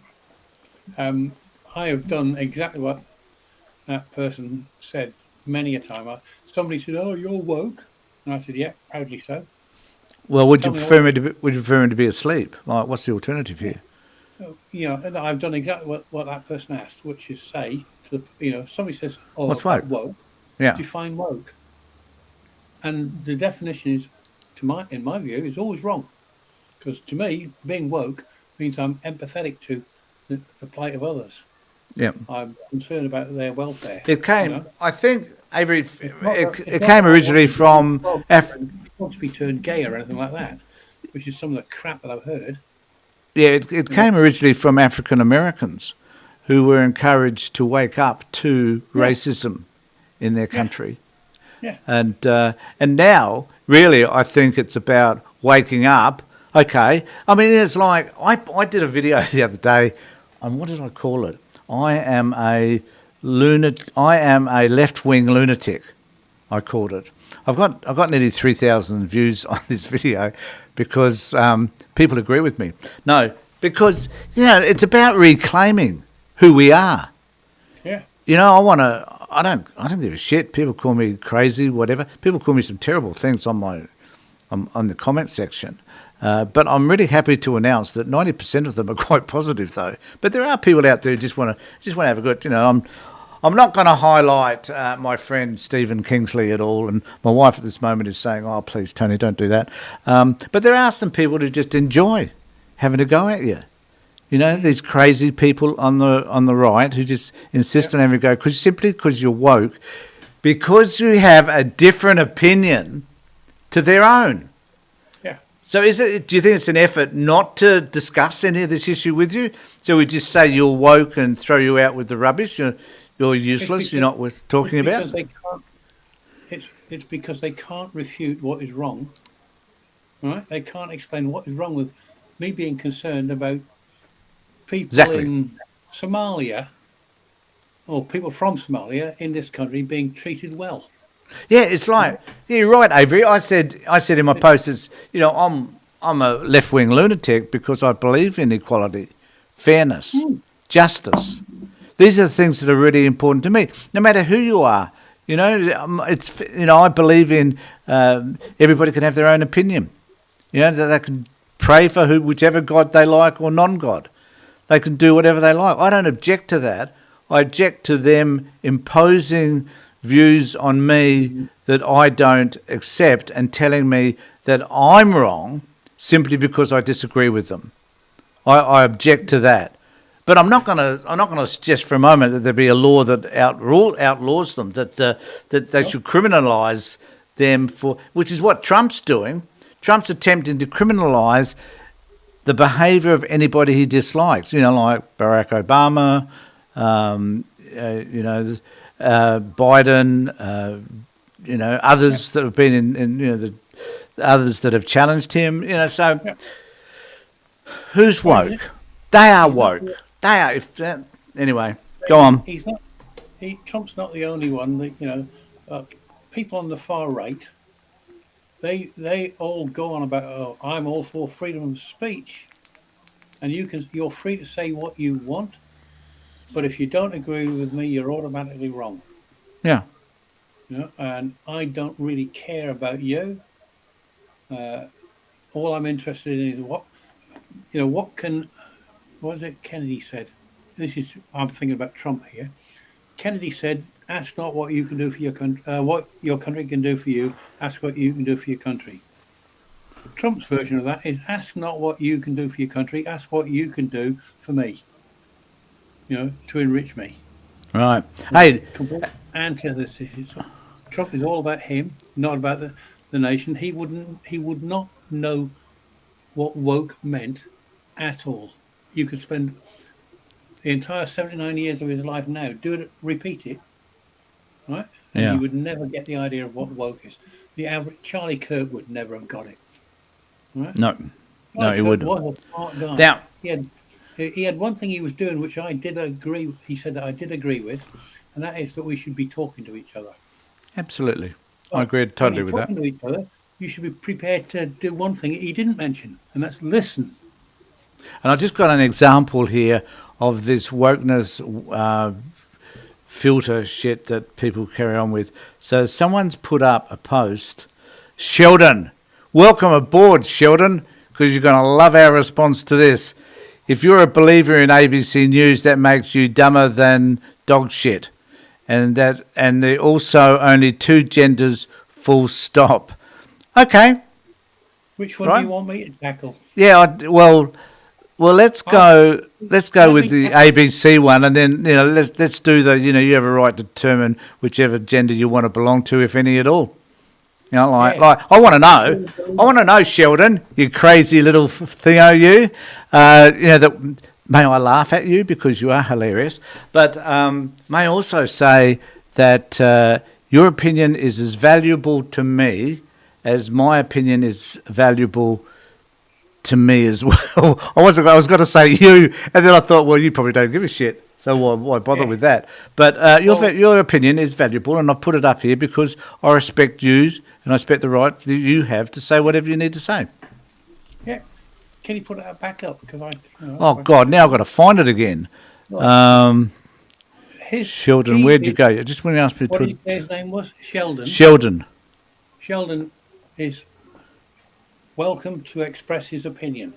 Yeah. I have done exactly what that person said many a time. Somebody said, "Oh, you're woke," and I said, "Yeah, proudly so." Well, would you Tell me prefer me to be asleep? Like, what's the alternative here? And I've done exactly what that person asked, which is say to if somebody says, "Oh, What's woke? woke," Yeah. define woke. And the definition is, in my view, is always wrong. Because to me, being woke means I'm empathetic to the plight of others. Yeah. I'm concerned about their welfare. It came, I think, Avery, It's it not came that I originally want from... to be turned gay or anything like that, which is some of the crap that I've heard. Yeah, it came originally from African Americans who were encouraged to wake up to racism in their country. Yeah. And now, really, I think it's about waking up. Okay. I mean, it's like, I did a video the other day, and what did I call it? I am a left-wing lunatic, I called it. I've got nearly 3,000 views on this video because people agree with me. No, because, it's about reclaiming who we are. Yeah. I don't give a shit. People call me crazy, whatever. People call me some terrible things on the comment section. But I'm really happy to announce that 90% of them are quite positive, though. But there are people out there who just want to have a good. I'm not going to highlight my friend Stephen Kingsley at all, and my wife at this moment is saying, "Oh, please, Tony, don't do that." But there are some people who just enjoy having a go at you. These crazy people on the right who just insist on having a go because you're woke, because you have a different opinion to their own. Yeah. So do you think it's an effort not to discuss any of this issue with you? So we just say you're woke and throw you out with the rubbish? you're useless. You're not worth talking it's about. because they can't. It's because they can't refute what is wrong. Right? They can't explain what is wrong with me being concerned about people Exactly. in Somalia or people from Somalia in this country being treated well. Yeah, it's like you're right, Avery. I said in my post, is I'm a left wing lunatic because I believe in equality, fairness, Mm. justice. These are the things that are really important to me, no matter who you are. I believe in everybody can have their own opinion. That they can pray for whichever God they like or non-God. They can do whatever they like. I don't object to that. I object to them imposing views on me that I don't accept and telling me that I'm wrong simply because I disagree with them. I object to that. But I'm not going to suggest for a moment that there be a law that outlaws them, that they should criminalise them which is what Trump's doing. Trump's attempting to criminalise the behaviour of anybody he dislikes. Like Barack Obama, Biden, others that have been the others that have challenged him. So who's woke? They are woke. They are. Anyway, go on. He's not. Trump's not the only one. People on the far right, they all go on about, oh, I'm all for freedom of speech, and you're free to say what you want, but if you don't agree with me, you're automatically wrong. Yeah. And I don't really care about you. All I'm interested in is what was it Kennedy said? I'm thinking about Trump here. Kennedy said, "Ask not what you can do for your country, what your country can do for you. Ask what you can do for your country." Trump's version of that is, "Ask not what you can do for your country. Ask what you can do for me. To enrich me." Right. Hey. Complete antithesis. Trump is all about him, not about the nation. He would not know what woke meant at all. You could spend the entire 79 years of his life now, repeat it, right? And Yeah. he would never get the idea of what woke is. The average Charlie Kirk would never have got it, right? No, he wouldn't. Was a smart guy. Now, he had one thing he was doing, which I did agree. He said that I did agree with, and that is that we should be talking to each other. Absolutely, I agree totally with that. Talking to each other, you should be prepared to do one thing he didn't mention, and that's listen. And I just got an example here of this wokeness filter shit that people carry on with. So someone's put up a post, Sheldon, welcome aboard, Sheldon, because you're going to love our response to this. If you're a believer in ABC News, that makes you dumber than dog shit. And there also only two genders, full stop. Okay. Which one do you want me to tackle? Yeah, well, let's go with the ABC one, and then let's do you have a right to determine whichever gender you want to belong to, if any at all. Like I want to know, Sheldon, you crazy little Theo, you. That may I laugh at you because you are hilarious, but may I also say that your opinion is as valuable to me as my opinion is valuable to me as well. I was going to say you, and then I thought, well, you probably don't give a shit, so why bother with that? But your opinion is valuable, and I put it up here because I respect you, and I respect the right that you have to say whatever you need to say. Yeah. Can you put it back up? Because God, now I've got to find it again. Sheldon, where'd you go? Just when you asked me what did you say his name was? Sheldon. Sheldon is welcome to express his opinion,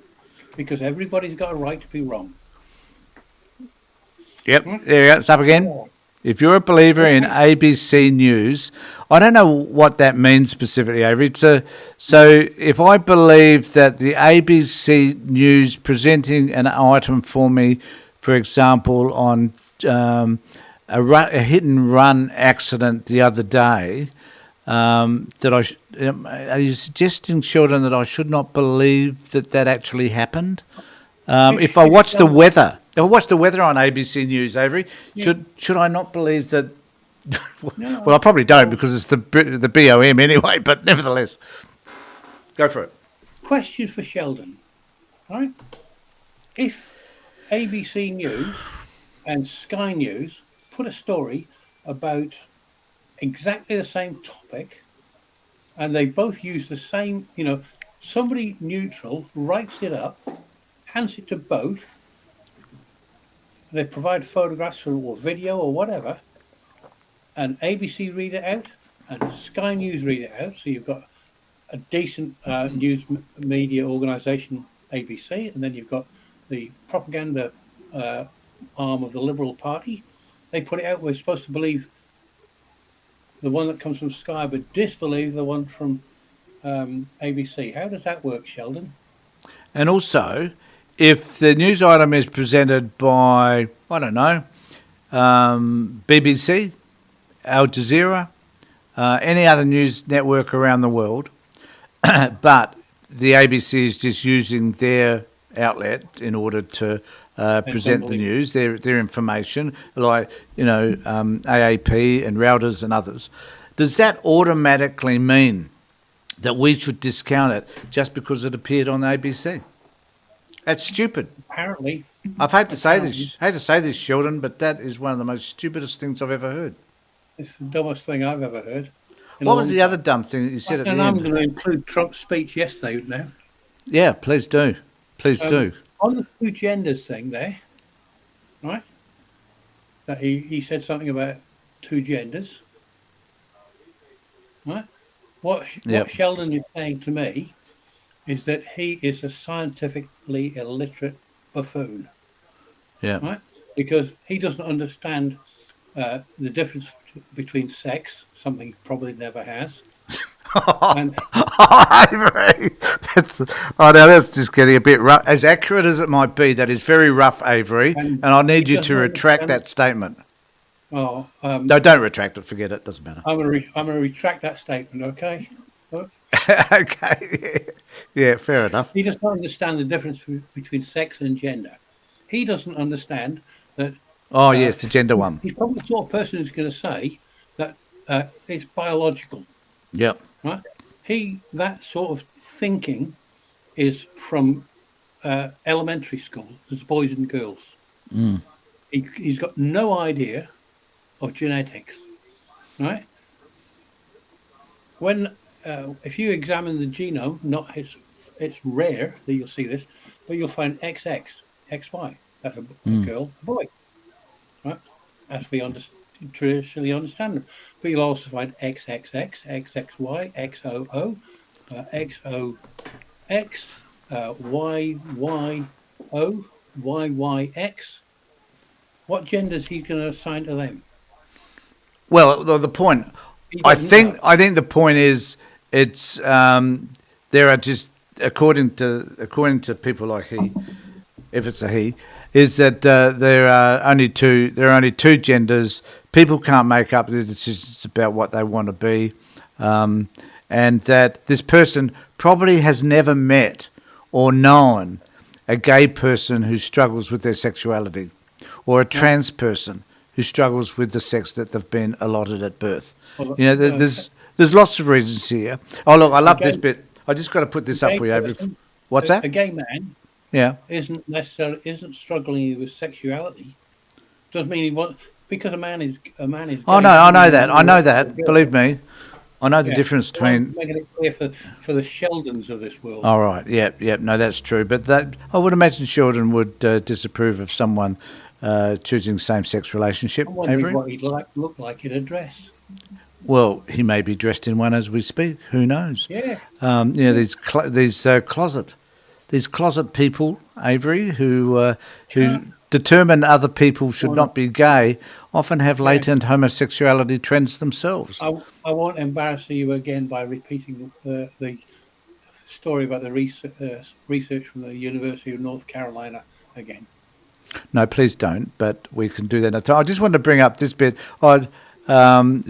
because everybody's got a right to be wrong. Yep, there you go. It's up again. If you're a believer in ABC News, I don't know what that means specifically, Avery. So if I believe that the ABC News presenting an item for me, for example, on a hit and run accident the other day, are you suggesting, Sheldon, that I should not believe that actually happened? If I watch the weather, I watch the weather on ABC News, Avery. Yeah. Should I not believe that? No. Well, I probably don't because it's the BOM anyway. But nevertheless, go for it. Question for Sheldon. All right. If ABC News and Sky News put a story about exactly the same topic, and they both use the same, somebody neutral writes it up, hands it to both, they provide photographs or video or whatever, and ABC read it out, and Sky News read it out, so you've got a decent news media organisation, ABC, and then you've got the propaganda arm of the Liberal Party. They put it out. We're supposed to believe the one that comes from Sky, but disbelieve the one from ABC. How does that work, Sheldon? And also, if the news item is presented by, I don't know, BBC, Al Jazeera, any other news network around the world, but the ABC is just using their outlet in order to present the news, their information, like, AAP and Reuters and others, does that automatically mean that we should discount it just because it appeared on the ABC? That's stupid. Apparently. I've hate to say this, Sheldon, but that is one of the most stupidest things I've ever heard. It's the dumbest thing I've ever heard. What was the other dumb thing that you said at the end? I'm going to include Trump's speech yesterday now. Yeah, please do. Please do. On the two genders thing there, right? That he said something about two genders. Right? What Sheldon is saying to me is that he is a scientifically illiterate buffoon. Yeah. Right? Because he doesn't understand the difference between sex, something he probably never has. And Avery, now that's just getting a bit rough. As accurate as it might be, that is very rough, Avery, and I need you to retract that statement. No, don't retract it. Forget it. Doesn't matter. I'm going to retract that statement. Okay. Okay. Yeah, fair enough. He does not understand the difference between sex and gender. He doesn't understand that. Oh yes, the gender one. He's probably the sort of person who's going to say that it's biological. Yep. Right. That sort of thinking is from elementary school. There's boys and girls. Mm. He's got no idea of genetics, right? When if you examine the genome, it's rare that you'll see this, but you'll find XX, XY. That's a girl, a boy, right? As we traditionally understand them. But you'll also find XXX, XXY, XOO, XOX, YYO, YYX. What gender is he going to assign to them? Well, the point, I think the point is it's there are just according to people like he, if it's a he, is that there are only two genders. People can't make up the decisions about what they want to be, and that this person probably has never met or known a gay person who struggles with their sexuality, or a trans person who struggles with the sex that they've been allotted at birth. Well, there's lots of reasons here. Oh look, I love this bit. I just got to put this up for you. What's that? A gay man, isn't struggling with sexuality. Doesn't mean he wants, because a man is. Oh no, I know that. Believe me, I know the difference between. Making it clear for the Sheldons of this world. All right, no, that's true. But that I would imagine Sheldon would disapprove of someone choosing same-sex relationship. I'm wondering what he'd look like in a dress. Well, he may be dressed in one as we speak. Who knows? Yeah. These closet people, Avery, who determine other people should not be gay, often have latent homosexuality trends themselves. I won't embarrass you again by repeating the story about the research from the University of North Carolina again. No, please don't. But we can do that. I just wanted to bring up this bit. Sheldon,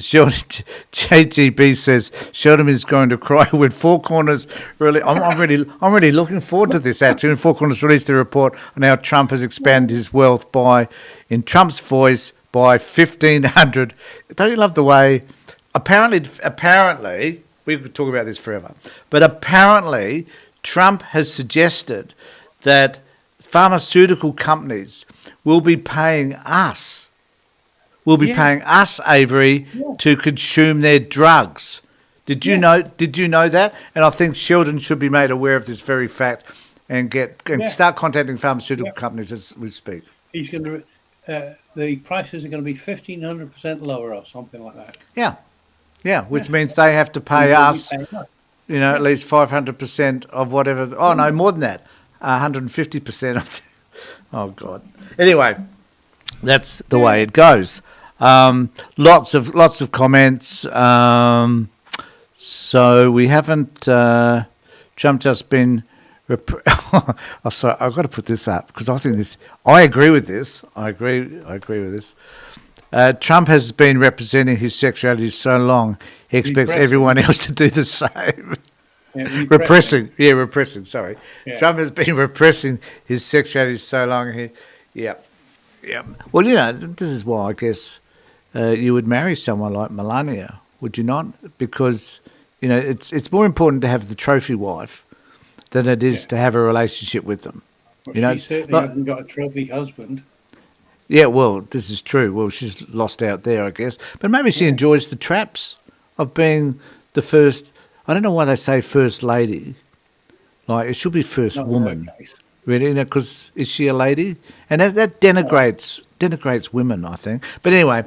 JGB says Sheldon is going to cry when Four Corners really. I'm really looking forward to this. Actually, when Four Corners released the report on how Trump has expanded his wealth by, in Trump's voice, by 1,500. Don't you love the way? Apparently, we could talk about this forever, but apparently, Trump has suggested that pharmaceutical companies will be paying us. Paying us, Avery, to consume their drugs. Did you know? Did you know that? And I think Sheldon should be made aware of this very fact, and start contacting pharmaceutical companies as we speak. He's going to. The prices are going to be 1,500% lower or something like that. Yeah, which means they have to pay us, at least 500% of whatever. Oh no, more than that, 150% of. Oh God. Anyway, that's the way it goes. Lots of comments. So we haven't. Trump just been. Oh, sorry, I've got to put this up because I think this. I agree with this. I agree with this. Trump has been representing his sexuality so long, he expects everyone else to do the same. Repressing. Sorry, Trump has been repressing his sexuality so long. Yeah. Well, this is why I guess you would marry someone like Melania, would you not? Because it's more important to have the trophy wife than it is to have a relationship with them. Well, she certainly hasn't got a trophy husband. Yeah, well, this is true. Well, she's lost out there, I guess. But maybe she enjoys the traps of being the first. I don't know why they say first lady. Like, it should be first woman. Really, because is she a lady? And that denigrates women, I think. But anyway,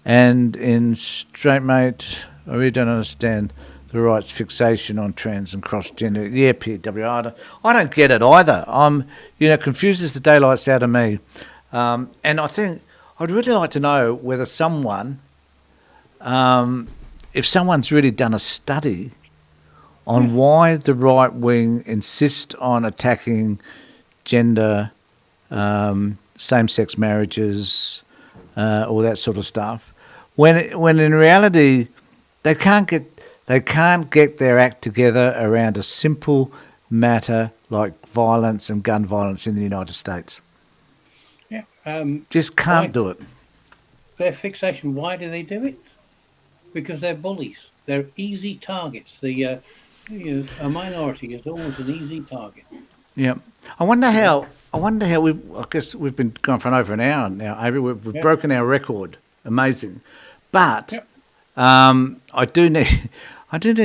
and in Straight Mate, I really don't understand the right's fixation on trans and cross-gender. Yeah, PW, I don't get it either. I'm, confused as the daylight's out of me. And I think I'd really like to know whether if someone's really done a study on why the right wing insists on attacking gender, same-sex marriages, all that sort of stuff, when in reality they can't get their act together around a simple matter like violence and gun violence in the United States. Yeah, just can't do it. Their fixation. Why do they do it? Because they're bullies. They're easy targets. A minority is always an easy target. Yeah. I wonder how I guess we've been going for over an hour now, Avery. We've broken our record. Amazing. But I do need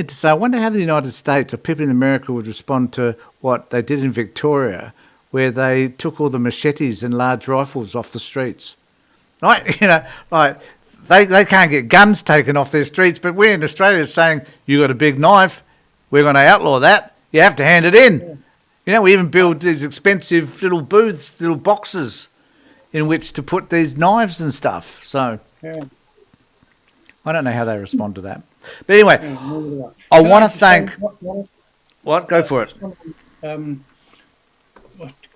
to say, I wonder how the United States or people in America would respond to what they did in Victoria, where they took all the machetes and large rifles off the streets. They can't get guns taken off their streets, but we're in Australia saying, you got a big knife, we're going to outlaw that. You have to hand it in. We even build these expensive little booths, little boxes in which to put these knives and stuff. So I don't know how they respond to that. But anyway, I want to thank... What? Go for it. A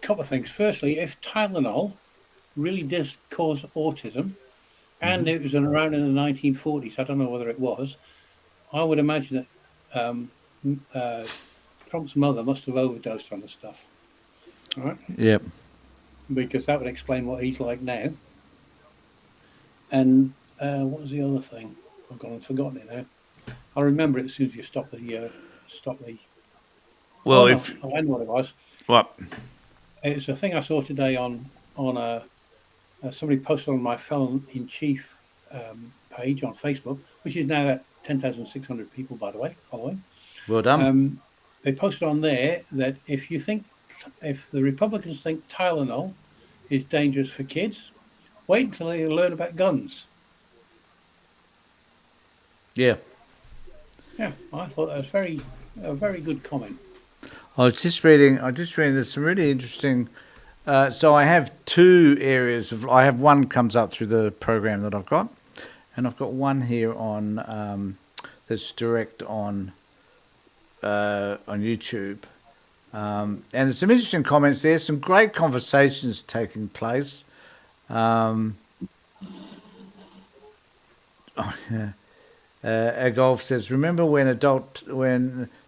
couple of things. Firstly, if Tylenol really does cause autism, and it was around in the 1940s, I don't know whether it was, I would imagine that Trump's mother must have overdosed on the stuff. All right? Yep. Because that would explain what he's like now. And what was the other thing? I've forgotten it now. I'll remember it as soon as you stop the. Well, I know what it was. What? It's a thing I saw today on somebody posted on my felon-in-chief page on Facebook, which is now at 10,600 people, by the way, following. Well done. They posted on there that if the Republicans think Tylenol is dangerous for kids, wait until they learn about guns. Yeah. Yeah, I thought that was a very good comment. I was just reading. There's some really interesting. So I have two areas I have one comes up through the program that I've got, and I've got one here on that's direct on YouTube, and there's some interesting comments there. Some great conversations taking place. Golf says, remember when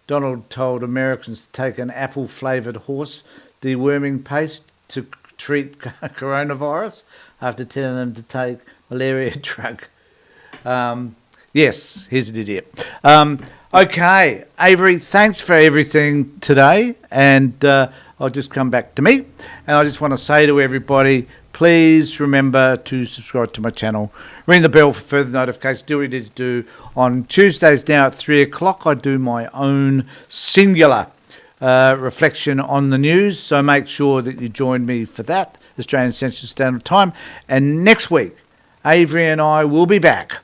Donald told Americans to take an apple-flavoured horse deworming paste to treat coronavirus after telling them to take malaria drug? Yes, he's an idiot. Okay, Avery, thanks for everything today. And I'll just come back to me. And I just want to say to everybody, please remember to subscribe to my channel. Ring the bell for further notifications. Do what you need to do. On Tuesdays now at 3 o'clock, I do my own singular reflection on the news. So make sure that you join me for that, Australian Central Standard Time. And next week, Avery and I will be back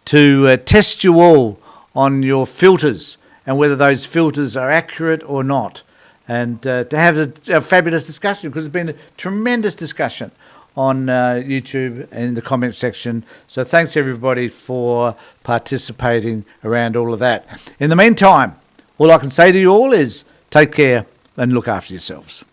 to test you all on your filters and whether those filters are accurate or not. And to have a fabulous discussion, because there's been a tremendous discussion on YouTube and in the comment section. So thanks everybody for participating around all of that. In the meantime, all I can say to you all is take care and look after yourselves.